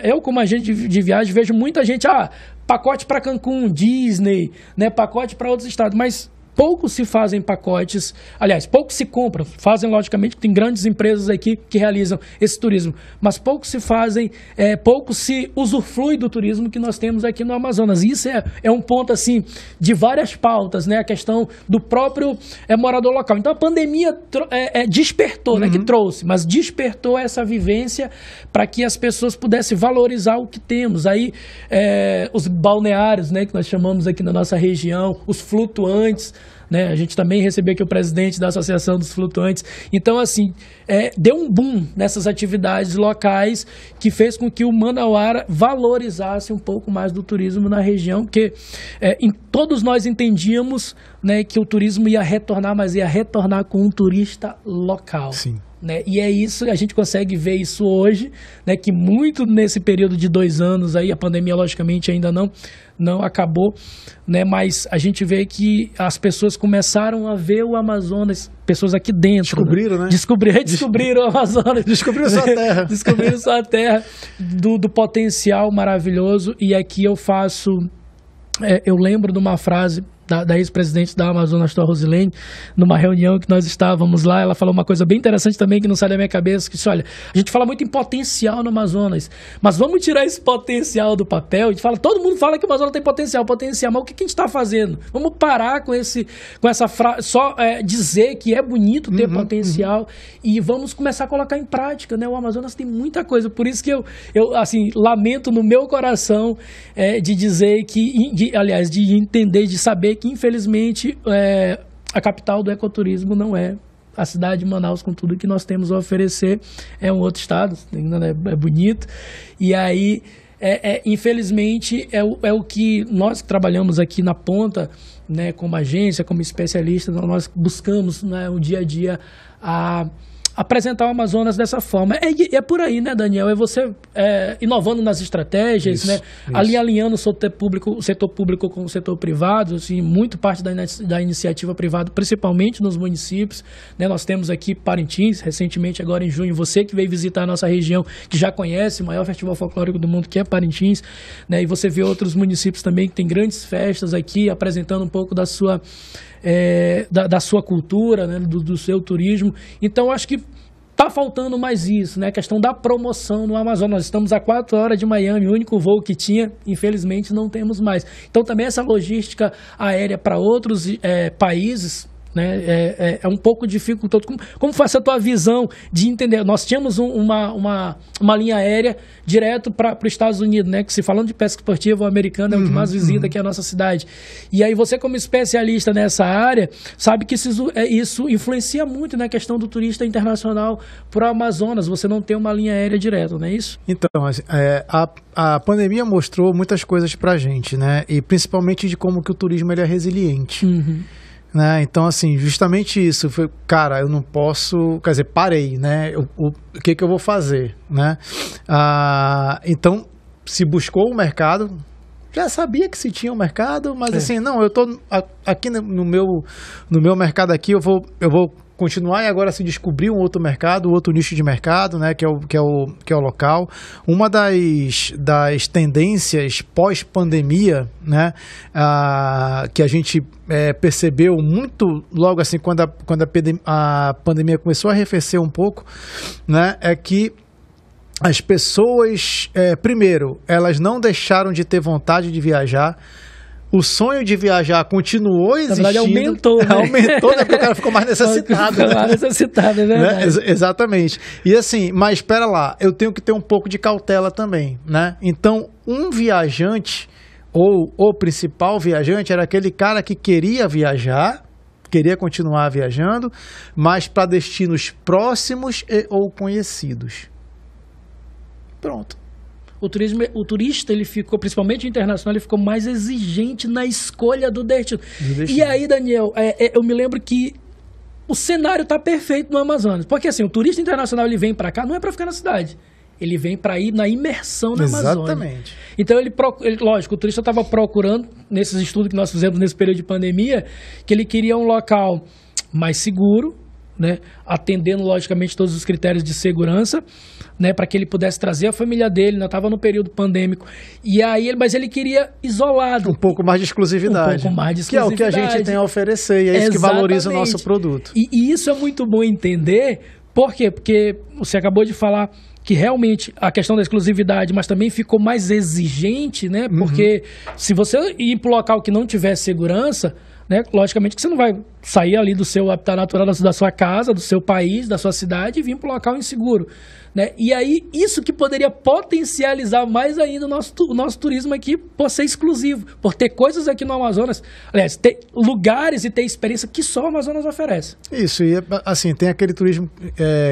eu, como agente de viagem, vejo muita gente, pacote para Cancún, Disney, né, pacote para outros estados, mas poucos se fazem pacotes, aliás, poucos se compram, fazem logicamente, tem grandes empresas aqui que realizam esse turismo, mas poucos se fazem, poucos se usufrui do turismo que nós temos aqui no Amazonas. E isso é um ponto, assim, de várias pautas, né, a questão do próprio morador local. Então a pandemia despertou, né, que trouxe, mas despertou essa vivência para que as pessoas pudessem valorizar o que temos. Aí os balneários, né, que nós chamamos aqui na nossa região, os flutuantes, né? A gente também recebeu aqui o presidente da Associação dos Flutuantes. Então, assim, deu um boom nessas atividades locais que fez com que o Manauara valorizasse um pouco mais do turismo na região, porque todos nós entendíamos, né, que o turismo ia retornar, mas ia retornar com um turista local. Sim. Né? E é isso, a gente consegue ver isso hoje, né, que muito nesse período de 2 anos, aí, a pandemia logicamente ainda não acabou, né, mas a gente vê que as pessoas começaram a ver o Amazonas, pessoas aqui dentro. Descobriram, né? Descobriram o Amazonas. Descobriram sua terra. Descobriram sua terra, do potencial maravilhoso. E aqui eu lembro de uma frase da ex-presidente da Amazonas, a Rosilene, numa reunião que nós estávamos lá, ela falou uma coisa bem interessante também, que não sai da minha cabeça, que disse, olha, a gente fala muito em potencial no Amazonas, mas vamos tirar esse potencial do papel. A gente fala, todo mundo fala que o Amazonas tem potencial, mas o que a gente está fazendo? Vamos parar com essa frase, só dizer que é bonito ter potencial e vamos começar a colocar em prática, né? O Amazonas tem muita coisa, por isso que eu assim, lamento no meu coração de dizer aliás, de entender, de saber que infelizmente a capital do ecoturismo não é a cidade de Manaus, com tudo que nós temos a oferecer. É um outro estado, é bonito, e aí infelizmente é o que nós que trabalhamos aqui na ponta, né, como agência, como especialista, nós buscamos, né, o dia a dia apresentar o Amazonas dessa forma. É por aí, né, Daniel? É você inovando nas estratégias, né? Ali alinhando o setor público com o setor privado, assim, muito parte da iniciativa privada, principalmente nos municípios, né? Nós temos aqui Parintins, recentemente, agora em junho, você que veio visitar a nossa região, que já conhece o maior festival folclórico do mundo, que é Parintins, né? E você vê outros municípios também que tem grandes festas aqui, apresentando um pouco da sua cultura, né, do seu turismo. Então, acho que está faltando mais isso, né? A questão da promoção no Amazonas. Nós estamos a 4 horas de Miami, o único voo que tinha, infelizmente, não temos mais. Então, também essa logística aérea para outros países, né, é um pouco dificultoso. Como foi essa tua visão de entender? Nós tínhamos uma linha aérea direto para os Estados Unidos, né, que, se falando de pesca esportiva, o americano é o que mais visita aqui a nossa cidade. E aí você, como especialista nessa área, sabe que isso influencia muito na questão do turista internacional para o Amazonas, você não ter uma linha aérea direta, não é isso? Então, a pandemia mostrou muitas coisas para a gente, né, e principalmente de como que o turismo ele é resiliente. Né? Então, assim, justamente isso foi, cara, eu não posso, quer dizer, parei, né? O que eu vou fazer, né? Então, se buscou o mercado, já sabia que se tinha um mercado, mas assim, não, eu tô aqui no meu mercado aqui, eu vou continuar e agora se descobrir um outro mercado, outro nicho de mercado, né, que é o local. Uma das tendências pós-pandemia, né, que a gente percebeu muito logo assim quando a pandemia começou a arrefecer um pouco, né, é que as pessoas, primeiro, elas não deixaram de ter vontade de viajar. O sonho de viajar continuou existindo. Na verdade, aumentou, né? Aumentou, né? Porque o cara ficou mais necessitado. Ficou mais necessitado, é verdade. Né? Exatamente. E assim, mas espera lá, eu tenho que ter um pouco de cautela também, né? Então, um viajante, ou o principal viajante, era aquele cara que queria viajar, queria continuar viajando, mas para destinos próximos ou conhecidos. Pronto. O turista, ele ficou, principalmente internacional, ele ficou mais exigente na escolha do destino. E aí, Daniel, eu me lembro que o cenário está perfeito no Amazonas. Porque assim, o turista internacional, ele vem para cá, não é para ficar na cidade. Ele vem para ir na imersão na Amazônia. Exatamente. Então, lógico, o turista estava procurando, nesses estudos que nós fizemos nesse período de pandemia, que ele queria um local mais seguro, né, atendendo logicamente todos os critérios de segurança, né, para que ele pudesse trazer a família dele, ainda estava no período pandêmico, e aí mas ele queria isolado. Um pouco mais de exclusividade. Um pouco mais de exclusividade. Que é o que a gente tem a oferecer, e é isso que valoriza o nosso produto. E isso é muito bom entender, por quê? Porque você acabou de falar que realmente a questão da exclusividade, mas também ficou mais exigente, né, porque se você ir para um local que não tiver segurança, né, logicamente que você não vai sair ali do seu habitat natural, da sua casa, do seu país, da sua cidade e vir para um local inseguro, né? E aí, isso que poderia potencializar mais ainda o nosso turismo aqui por ser exclusivo, por ter coisas aqui no Amazonas, aliás, ter lugares e ter experiência que só o Amazonas oferece. Isso, e assim, tem aquele turismo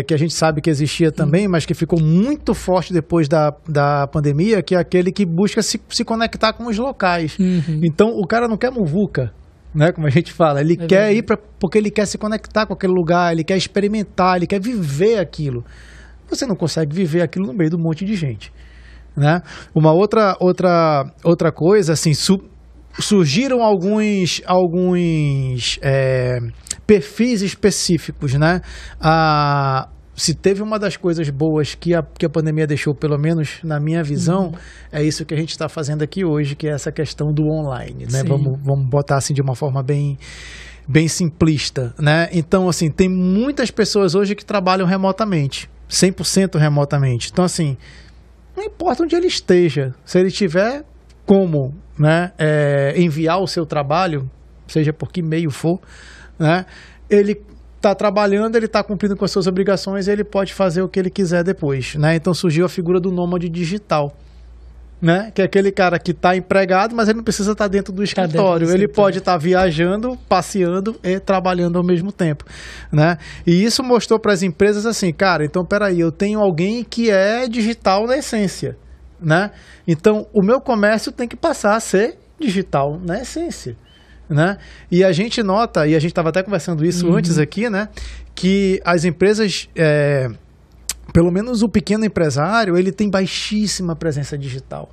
que a gente sabe que existia também, mas que ficou muito forte depois da pandemia, que é aquele que busca se conectar com os locais. Então, o cara não quer muvuca, né, como a gente fala, ele quer ir porque ele quer se conectar com aquele lugar, ele quer experimentar, ele quer viver aquilo. Você não consegue viver aquilo no meio de um monte de gente, né? Uma outra coisa, assim, surgiram alguns perfis específicos, né? se teve uma das coisas boas que a pandemia deixou, pelo menos na minha visão, é isso que a gente está fazendo aqui hoje, que é essa questão do online, né? Vamos botar assim de uma forma bem simplista, né? Então, assim, tem muitas pessoas hoje que trabalham remotamente, 100% remotamente. Então, assim, não importa onde ele esteja, se ele tiver como, né, enviar o seu trabalho, seja por que meio for, né, ele está trabalhando, ele está cumprindo com as suas obrigações, ele pode fazer o que ele quiser depois, né? Então surgiu a figura do nômade digital, né? Que é aquele cara que está empregado, mas ele não precisa estar dentro do escritório, ele pode estar viajando, passeando e trabalhando ao mesmo tempo, né? E isso mostrou para as empresas assim, cara, então peraí, eu tenho alguém que é digital na essência, né? Então o meu comércio tem que passar a ser digital na essência, né? E a gente nota, e a gente estava até conversando isso antes aqui, né? Que as empresas, pelo menos o pequeno empresário, ele tem baixíssima presença digital,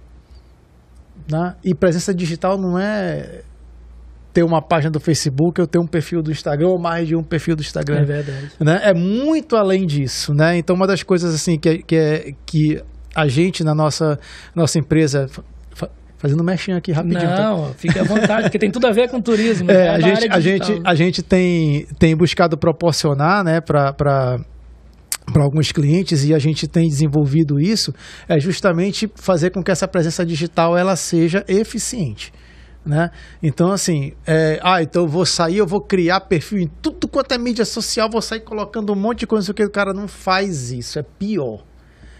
né? E presença digital não é ter uma página do Facebook ou ter um perfil do Instagram ou mais de um perfil do Instagram. É verdade. Né? É muito além disso, né? Então uma das coisas assim que a gente na nossa empresa... Fazendo mexinho aqui rapidinho. Não, fique à vontade, porque tem tudo a ver com turismo. A gente tem buscado proporcionar, né, para alguns clientes, e a gente tem desenvolvido isso, é justamente fazer com que essa presença digital ela seja eficiente, né? Então, assim, então eu vou sair, eu vou criar perfil em tudo quanto é mídia social, vou sair colocando um monte de coisa, que o cara não faz isso, é pior.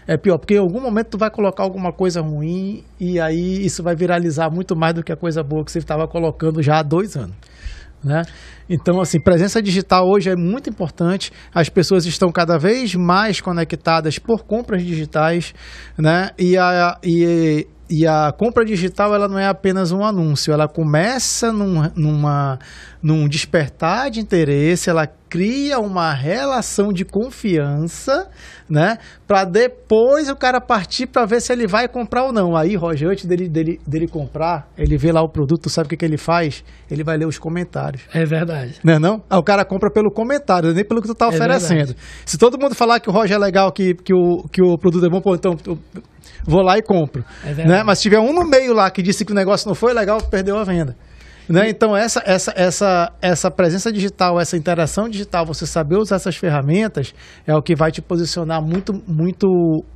É pior, porque em algum momento tu vai colocar alguma coisa ruim e aí isso vai viralizar muito mais do que a coisa boa que você estava colocando já há 2 anos, né? Então, assim, presença digital hoje é muito importante. As pessoas estão cada vez mais conectadas por compras digitais, né? E a compra digital, ela não é apenas um anúncio, ela começa num despertar de interesse, ela cria uma relação de confiança, né? Para depois o cara partir para ver se ele vai comprar ou não. Aí, Roger, antes dele comprar, ele vê lá o produto, sabe o que ele faz? Ele vai ler os comentários. É verdade. Não é não? Aí o cara compra pelo comentário, nem pelo que tu tá oferecendo. Verdade. Se todo mundo falar que o Roger é legal, que o produto é bom, pô, então vou lá e compro. Né? Mas se tiver um no meio lá que disse que o negócio não foi legal, perdeu a venda. Né? Então essa presença digital, essa interação digital, você saber usar essas ferramentas é o que vai te posicionar muito, muito,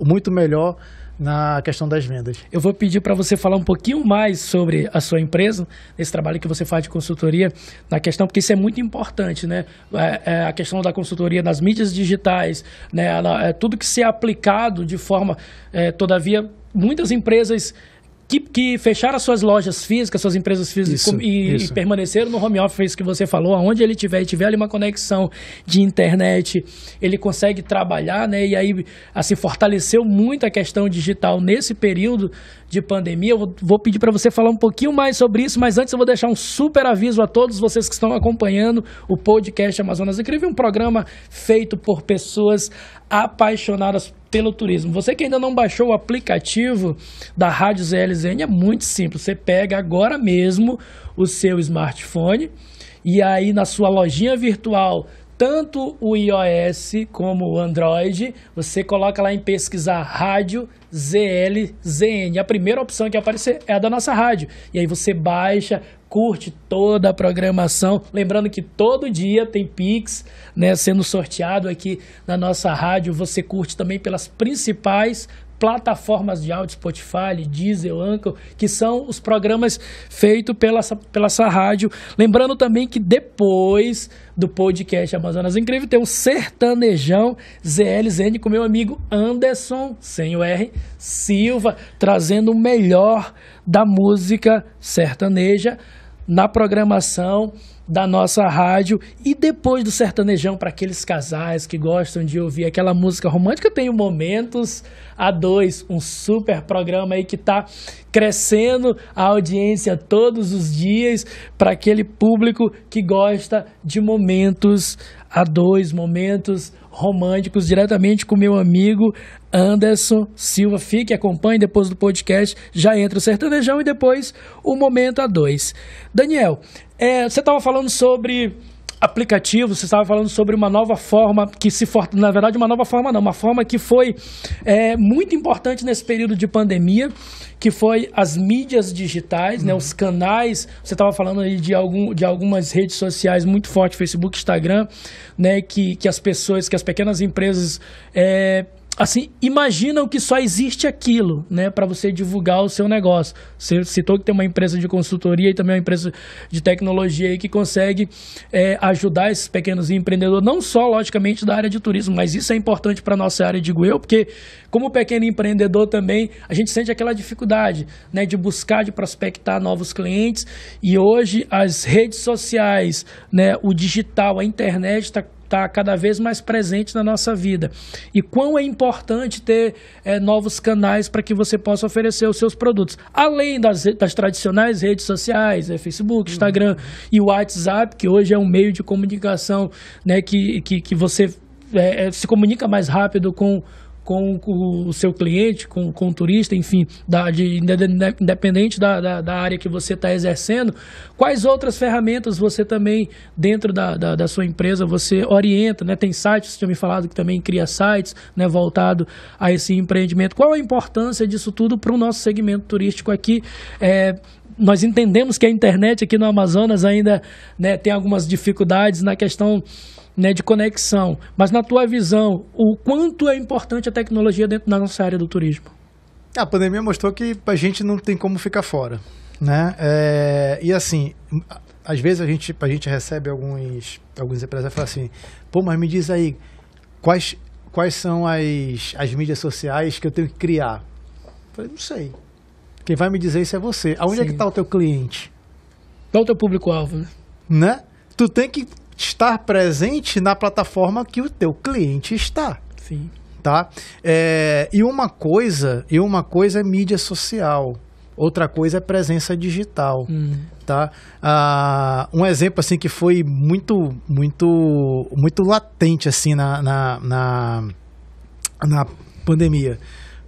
muito melhor na questão das vendas. Eu vou pedir para você falar um pouquinho mais sobre a sua empresa, nesse trabalho que você faz de consultoria, na questão, porque isso é muito importante, né? A questão da consultoria nas mídias digitais, né? Tudo que ser aplicado de forma, todavia, muitas empresas que fecharam as suas lojas físicas, suas empresas físicas e permaneceram no home office que você falou, aonde ele tiver ali uma conexão de internet, ele consegue trabalhar, né? E aí, assim, fortaleceu muito a questão digital nesse período de pandemia. Eu vou pedir para você falar um pouquinho mais sobre isso, mas antes eu vou deixar um super aviso a todos vocês que estão acompanhando o podcast Amazonas Incrível, um programa feito por pessoas apaixonadas pelo turismo. Você que ainda não baixou o aplicativo da Rádio ZLZN, é muito simples. Você pega agora mesmo o seu smartphone e aí na sua lojinha virtual, tanto o iOS como o Android, você coloca lá em pesquisar Rádio ZLZN. A primeira opção que aparecer é a da nossa rádio. E aí você baixa, curte toda a programação. Lembrando que todo dia tem Pix, né, sendo sorteado aqui na nossa rádio. Você curte também pelas principais plataformas de áudio, Spotify, Deezer, Anchor, que são os programas feitos pela essa rádio. Lembrando também que depois do podcast Amazonas Incrível tem um Sertanejão ZLZN com meu amigo Anderson, sem o R, Silva, trazendo o melhor da música sertaneja na programação da nossa rádio. E depois do sertanejão, para aqueles casais que gostam de ouvir aquela música romântica, eu tenho Momentos a Dois, um super programa aí que está crescendo a audiência todos os dias para aquele público que gosta de momentos a dois, momentos românticos, diretamente com meu amigo Anderson Silva. Fique, acompanhe, depois do podcast já entra o sertanejão e depois o momento a dois. Daniel, você estava falando sobre aplicativos, você estava falando sobre uma nova forma na verdade uma nova forma não, uma forma que foi muito importante nesse período de pandemia, que foi as mídias digitais, né, os canais. Você estava falando aí de algumas redes sociais muito fortes, Facebook, Instagram, né, que as pequenas empresas assim, imaginam que só existe aquilo, né, para você divulgar o seu negócio. Você citou que tem uma empresa de consultoria e também uma empresa de tecnologia aí que consegue ajudar esses pequenos empreendedores, não só, logicamente, da área de turismo, mas isso é importante para a nossa área, digo eu, porque como pequeno empreendedor também, a gente sente aquela dificuldade, né, de buscar, de prospectar novos clientes, e hoje as redes sociais, né, o digital, a internet está cada vez mais presente na nossa vida. E quão é importante ter novos canais para que você possa oferecer os seus produtos. Além das tradicionais redes sociais, Facebook, Instagram e o WhatsApp, que hoje é um meio de comunicação, né, que você se comunica mais rápido com o seu cliente, com o turista, enfim, independente da área que você está exercendo. Quais outras ferramentas você também, dentro da sua empresa, você orienta, né? Tem sites, você tinha me falado que também cria sites, né, voltado a esse empreendimento. Qual a importância disso tudo para o nosso segmento turístico aqui? Nós entendemos que a internet aqui no Amazonas ainda, né, tem algumas dificuldades na questão, né, de conexão, mas na tua visão, o quanto é importante a tecnologia dentro da nossa área do turismo? A pandemia mostrou que a gente não tem como ficar fora, né? E assim, às vezes a gente recebe alguns empresários e fala assim, pô, mas me diz aí, quais são as mídias sociais que eu tenho que criar? Eu falei, não sei. Quem vai me dizer isso é você. Aonde é que está o teu cliente? Qual é o teu público-alvo, né? Tu tem que estar presente na plataforma que o teu cliente está. Sim. Tá? E uma coisa é mídia social, outra coisa é presença digital. Tá? Um exemplo assim que foi muito latente assim na pandemia.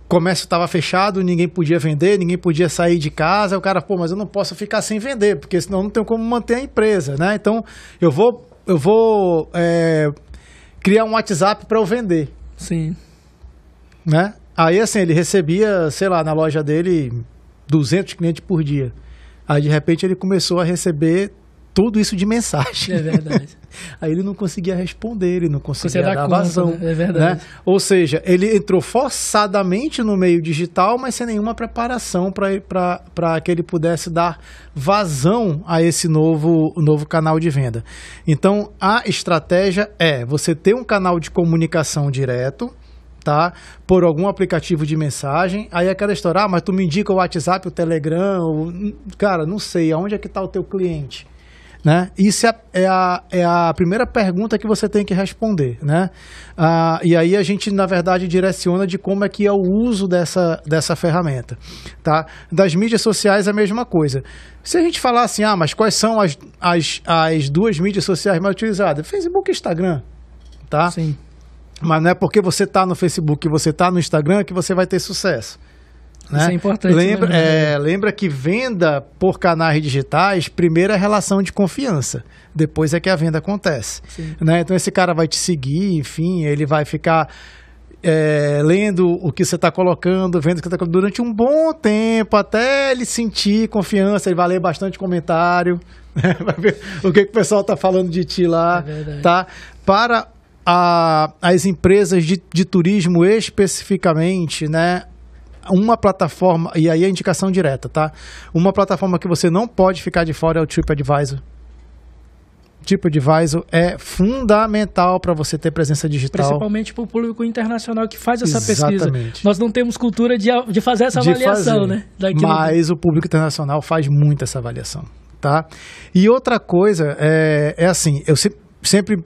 O comércio estava fechado, ninguém podia vender, ninguém podia sair de casa. O cara, pô, mas eu não posso ficar sem vender, porque senão não tenho como manter a empresa, né? Então eu vou criar um WhatsApp para eu vender. Sim. Né? Aí, assim, ele recebia, sei lá, na loja dele, 200 clientes por dia. Aí, de repente, ele começou a receber tudo isso de mensagem. É verdade. Aí ele não conseguia responder, ele não conseguia dar conta, vazão. né? É verdade. Né? Ou seja, ele entrou forçadamente no meio digital, mas sem nenhuma preparação para que ele pudesse dar vazão a esse novo canal de venda. Então, a estratégia é você ter um canal de comunicação direto, tá? Por algum aplicativo de mensagem. Aí aquela história, mas tu me indica o WhatsApp, o Telegram, cara, não sei, aonde é que está o teu cliente? Né? Isso é a primeira pergunta que você tem que responder, né? E aí a gente, na verdade, direciona de como é que é o uso dessa ferramenta, tá? Das mídias sociais a mesma coisa. Se a gente falar assim, mas quais são as duas mídias sociais mais utilizadas? Facebook e Instagram, tá? Sim. Mas não é porque você está no Facebook e você está no Instagram que você vai ter sucesso. Né? Isso é importante. Lembra que venda por canais digitais, primeiro é relação de confiança, depois é que a venda acontece. Né? Então esse cara vai te seguir, enfim, ele vai ficar lendo o que você está colocando, vendo o que você está colocando durante um bom tempo, até ele sentir confiança, ele vai ler bastante comentário, né? Vai ver o que o pessoal está falando de ti lá. Tá? Para as empresas de turismo especificamente, né? Uma plataforma, e aí a indicação direta, tá? Uma plataforma que você não pode ficar de fora é o TripAdvisor. TripAdvisor é fundamental para você ter presença digital. Principalmente para o público internacional que faz essa pesquisa. Nós não temos cultura de fazer essa avaliação, né? Mas o público internacional faz muito essa avaliação, tá? E outra coisa é assim, eu sempre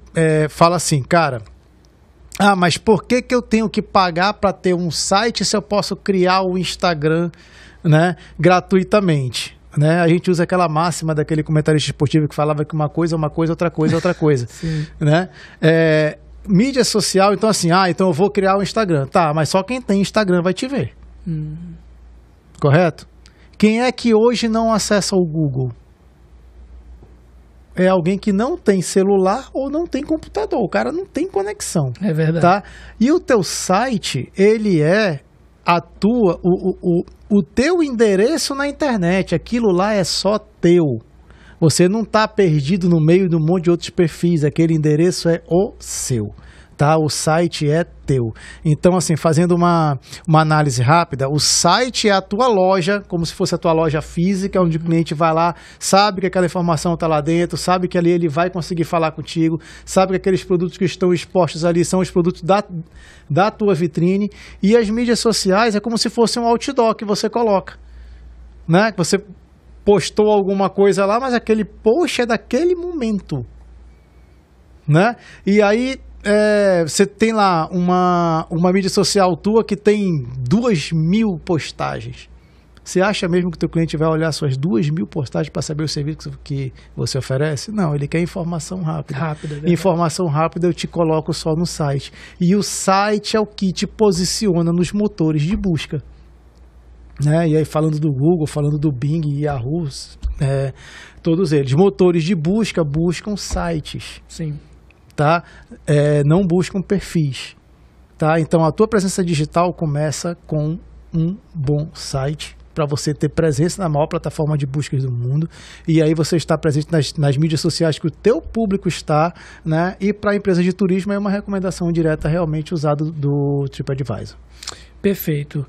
falo assim, cara, mas por que eu tenho que pagar para ter um site se eu posso criar o Instagram, né, gratuitamente? Né? A gente usa aquela máxima daquele comentarista esportivo que falava que uma coisa é uma coisa, outra coisa é outra coisa. Né? Mídia social, então assim, então eu vou criar o Instagram. Tá, mas só quem tem Instagram vai te ver. Correto? Quem é que hoje não acessa o Google? é alguém que não tem celular ou não tem computador. O cara não tem conexão. É verdade. Tá? E o teu site, ele é o teu endereço na internet. Aquilo lá é só teu. Você não está perdido no meio de um monte de outros perfis. Aquele endereço é o seu. Tá? O site é teu. Então, assim, fazendo uma análise rápida, o site é a tua loja, como se fosse a tua loja física, onde o cliente vai lá, sabe que aquela informação está lá dentro, sabe que ali ele vai conseguir falar contigo, sabe que aqueles produtos que estão expostos ali são os produtos da tua vitrine. E as mídias sociais é como se fosse um outdoor que você coloca, né? Que você postou alguma coisa lá, mas aquele post é daquele momento, né? E aí você tem lá uma mídia social tua que tem 2.000 postagens. Você acha mesmo que o teu cliente vai olhar suas 2.000 postagens para saber o serviço que você oferece? Não, ele quer informação rápida. Informação rápida eu te coloco só no site. E o site é o que te posiciona nos motores de busca. Né? E aí falando do Google, falando do Bing e Yahoo, todos eles. Motores de busca buscam sites. Sim. Tá? Não buscam perfis. Tá? Então a tua presença digital começa com um bom site para você ter presença na maior plataforma de buscas do mundo, e aí você está presente nas mídias sociais que o teu público está, né? E para empresas de turismo é uma recomendação direta realmente usada do TripAdvisor. Perfeito.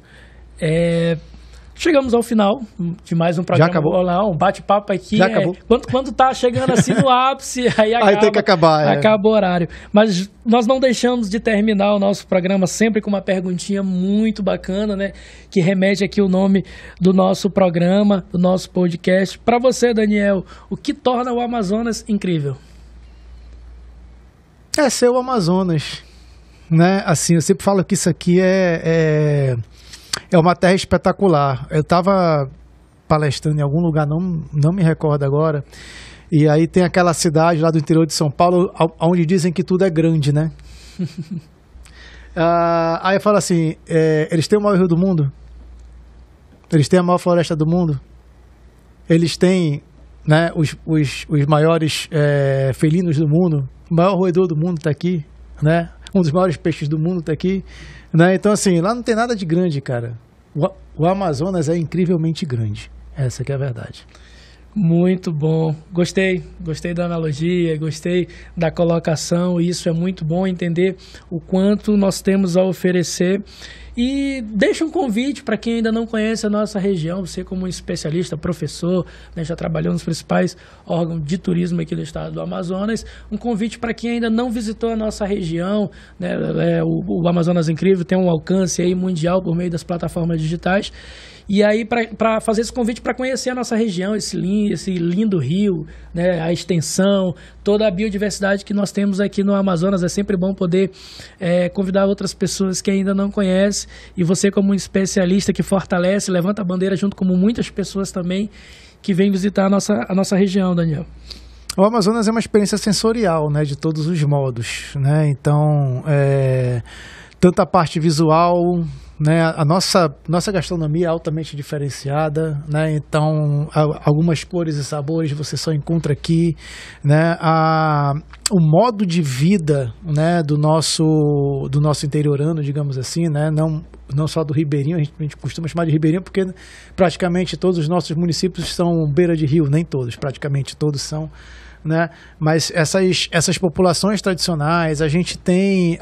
Chegamos ao final de mais um programa. Já acabou? Olá, um bate-papo aqui. Já acabou? Quando tá chegando assim no ápice, aí tem que acabar. Acaba o horário. Mas nós não deixamos de terminar o nosso programa sempre com uma perguntinha muito bacana, né? Que remete aqui o nome do nosso programa, do nosso podcast. Para você, Daniel, o que torna o Amazonas incrível? É ser o Amazonas, né? Assim, eu sempre falo que isso aqui é uma terra espetacular. Eu estava palestrando em algum lugar, não me recordo agora, e aí tem aquela cidade lá do interior de São Paulo, onde dizem que tudo é grande, né? Aí eu falo assim, eles têm o maior rio do mundo? Eles têm a maior floresta do mundo? Eles têm, né, os maiores felinos do mundo? O maior roedor do mundo está aqui, né? Um dos maiores peixes do mundo está aqui, né? Então, assim, lá não tem nada de grande, cara. O Amazonas é incrivelmente grande. Essa que é a verdade. Muito bom. Gostei da analogia, gostei da colocação. Isso é muito bom, entender o quanto nós temos a oferecer. E deixa um convite para quem ainda não conhece a nossa região, você como um especialista, professor, né, já trabalhou nos principais órgãos de turismo aqui do estado do Amazonas, um convite para quem ainda não visitou a nossa região, né, o Amazonas Incrível tem um alcance aí mundial por meio das plataformas digitais. E aí, para fazer esse convite para conhecer a nossa região, esse lindo rio, né, a extensão, toda a biodiversidade que nós temos aqui no Amazonas, é sempre bom poder convidar outras pessoas que ainda não conhecem. E você, como um especialista que fortalece, levanta a bandeira junto com muitas pessoas também que vêm visitar a nossa região, Daniel. O Amazonas é uma experiência sensorial, né, de todos os modos, né? Então, tanto a parte visual, né, a nossa gastronomia é altamente diferenciada, né? Então algumas cores e sabores você só encontra aqui, né? O modo de vida, né, do nosso interiorano, digamos assim, né? Não só do ribeirinho, a gente costuma chamar de ribeirinho porque praticamente todos os nossos municípios são beira de rio, nem todos, praticamente todos são, né? Mas essas populações tradicionais, a gente tem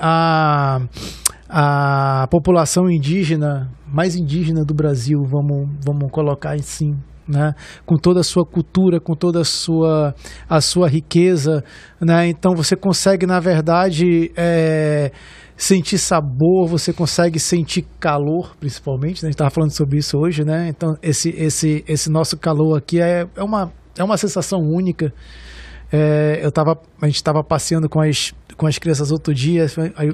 a população indígena, mais indígena do Brasil, vamos colocar assim, né? Com toda a sua cultura, com toda a sua riqueza, né? Então você consegue, na verdade, sentir sabor, você consegue sentir calor, principalmente, né? A gente estava falando sobre isso hoje, né? Então esse nosso calor aqui é uma sensação única. A gente estava passeando com as crianças outro dia, aí,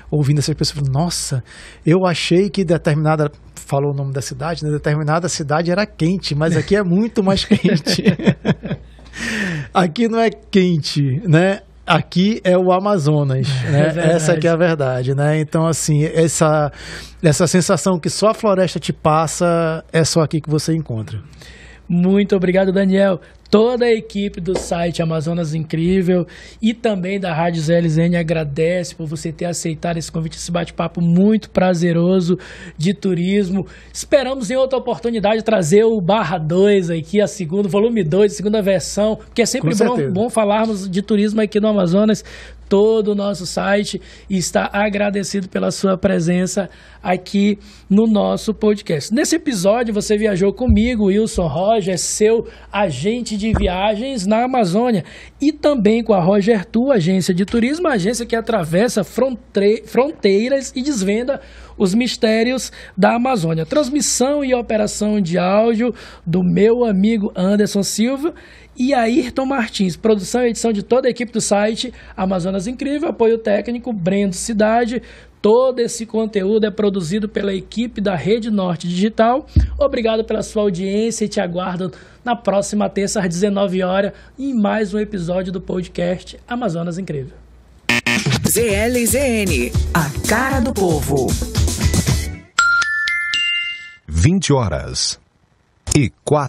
ouvindo essas pessoas falando, nossa, eu achei que determinada, falou o nome da cidade, né? Determinada cidade era quente, mas aqui é muito mais quente. Aqui não é quente, né? Aqui é o Amazonas, né? Essa aqui é a verdade, né? Então, assim, essa sensação que só a floresta te passa é só aqui que você encontra. Muito obrigado, Daniel. Toda a equipe do site Amazonas Incrível e também da Rádio ZLZN agradece por você ter aceitado esse convite, esse bate-papo muito prazeroso de turismo. Esperamos em outra oportunidade trazer o /2 aqui, volume 2, a segunda versão, porque é sempre bom falarmos de turismo aqui no Amazonas. Todo o nosso site está agradecido pela sua presença aqui no nosso podcast. Nesse episódio você viajou comigo, Wilson Roger, seu agente de viagens na Amazônia, e também com a Roger Tour, agência de turismo, agência que atravessa fronteiras e desvenda os mistérios da Amazônia. Transmissão e operação de áudio do meu amigo Anderson Silva e Ayrton Martins. Produção e edição de toda a equipe do site Amazonas Incrível. Apoio técnico Brendo Cidade. Todo esse conteúdo é produzido pela equipe da Rede Norte Digital. Obrigado pela sua audiência e te aguardo na próxima terça às 19 horas em mais um episódio do podcast Amazonas Incrível. ZLZN, a cara do povo. 20 horas e 4